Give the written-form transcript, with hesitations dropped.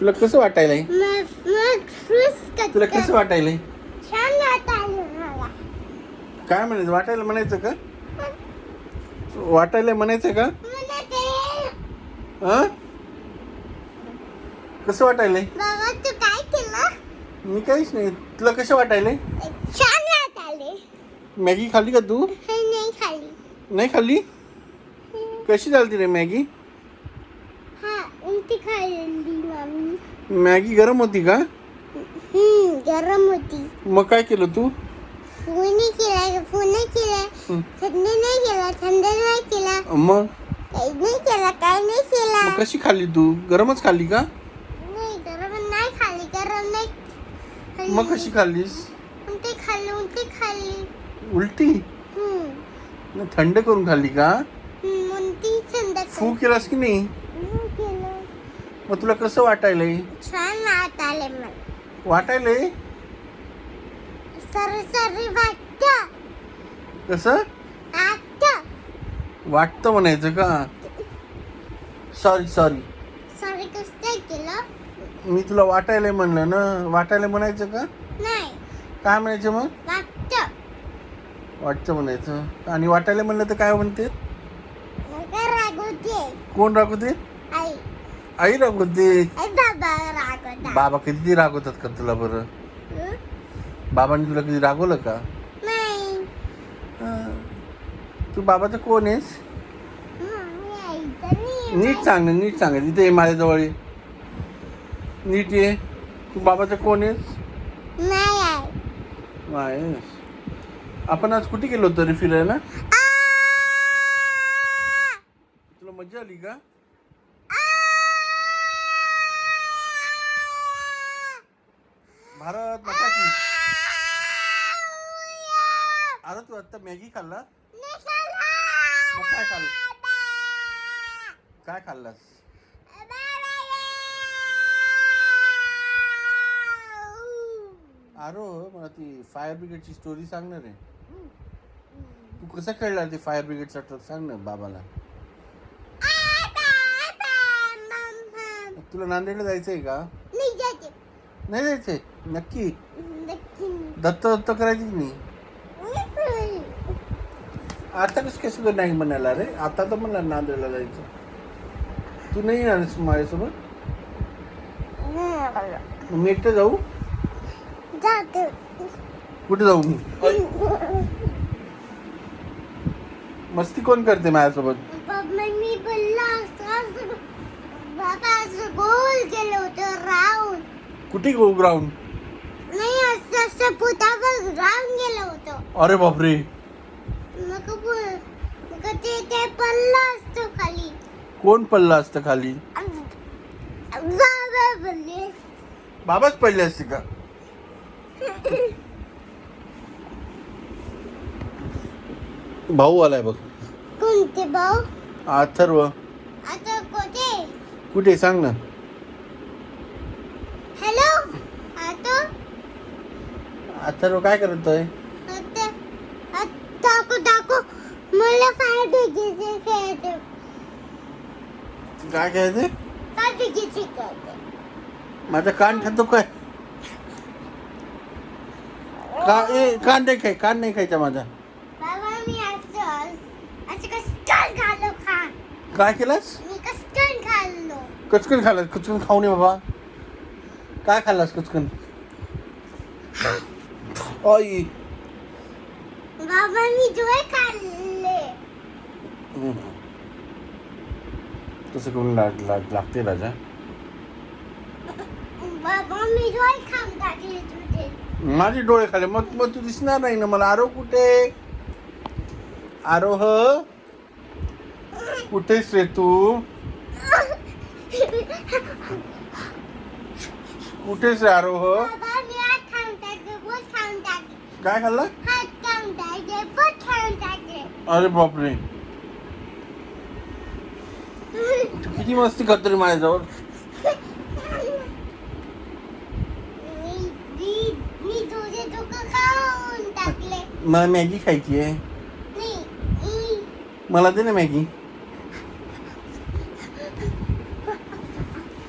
तुला कसं वाटायलंय? तुला कसं वाटायलंय? छान वाटायलं मला. काय म्हणायचं? वाटायला म्हणायचं का? वाटायला म्हणायचं का? मला ते हा? कसं वाटायलंय? बाबा तू काय केलं? मी काहीच नाही. तुला कसं वाटायलंय? छान वाटायले. मॅगी खाल्ली का तू? हे नाही खाली. नाही खाल्ली? कशी झाली रे मॅगी? हा उलटी खाल्ली मम्मी. मॅगी गरम होती का? गरम होती. मग काय केलं तू? फोन नाही केला थंड नाही केला थंड नाही केला मग काही नाही केला काय नाही केला. मग कशी खाल्ली तू? गरमच खाल्ली का? नाही गरम नाही खाल्ली गरम नाही खाल्ली. मग कशी खाल्लीस? उलटी खाल्ली. उलटी? मग थंड करून खाल्ली का? उलटी थंड फू केलास की नाही? केलं. मग तुला कसं वाटायलंय? छान वाटायले मला. वाटायलंय? सरी वाटतं. कसं वाटतं म्हणायचं का? सॉरी सॉरी कसं काय केलं? मी तुला वाटायलंय म्हणलं ना. वाटायला म्हणायचं का? नाही काय म्हणायचं मग? वाटतं म्हणायचं. आणि वाटायला म्हणलं तर काय म्हणते? रागवते. कोण रागवते? आई आई रागवते. बाबा रागवता. बाबा किती रागवतात का तुला? बरं बाबांनी तुला कधी रागवलं का? नाही तू बाबाचं कोण आहेस? नीट सांग इथे ये माझ्याजवळ ये. नीट ये. तू बाबाचं कोण आहेस? नाही. आपण आज कुठे गेलो होतो रे फिरायला? तुला मजा आली का? भारत माता की. अरे तू आता मॅगी खाल्ला? मग काय खाल्लं? काय खाल्लास? अरे मला ती फायर ब्रिगेडची स्टोरी सांगणार आहे. तू कसं खेळला ती फायर ब्रिगेडचा ट्रक? सांग ना बाबाला. तुला नांदेडला जायचंय का? नाही जायचंय? नक्की? दत्त करायची की नाही? आता कसं नाही म्हणाला रे? आता तर म्हणला नांदेडला जायचं. तू नाही येणार माझ्यासोबत? मी एकटं जाऊ? कुठे जाऊ मी? मस्ती कोण करते माझ्यासोबत? मी बोलला बाबा असं गोल केलं होतं राऊंड. कुठे ग्राउंड? नाही असं पोटावर राऊंड गेलं होतं. अरे बापरे. मग ते पडलं असतं खाली. कोण पडलं असतं खाली? बाबा बोलले. बाबाच पडले असते का? भाऊ आलाय बघ. कोणते भाऊ? अथर्व. आता कुठे सांग ना. हॅलो आता अथर्व काय करतोय? टाकू मला फायर ब्रिगेडचे खेळायचे. काय खेळायचे? फायर ब्रिगेडचे खेळायचे. माझा कान खातो काय? कान नाही खायचा माझा. बाबा मी असं कस्टर्ड खाल्लो. काय केलास? मी कस्टर्ड खाल्लो. कचकन खाल्लास? कचकन खाऊ नये बाबा. काय खाल्लास कचकन? आई बाबा मी जोय खाल्ले. तसं करून लागते राजा. बाबा मी जोय खाऊन टाकले तुझे. माझे डोळे खाले. मग तू दिसणार नाही ना मला. आरोह कुठे? आरोह कुठेस रे तू? कुठेस रे आरोह? बाबा मी हात खाऊन टाकले. बोट खाऊन टाकले. काय खाल्लं? हात खाऊन टाकले. बोट खाऊन टाकले. अरे बापरे. तू किती मस्ती करतो रे माझ्याजवळ. मी तुझे डोकं खाऊन टाकले. मला मॅगी खायची आहे. नाही मला दे ना मॅगी.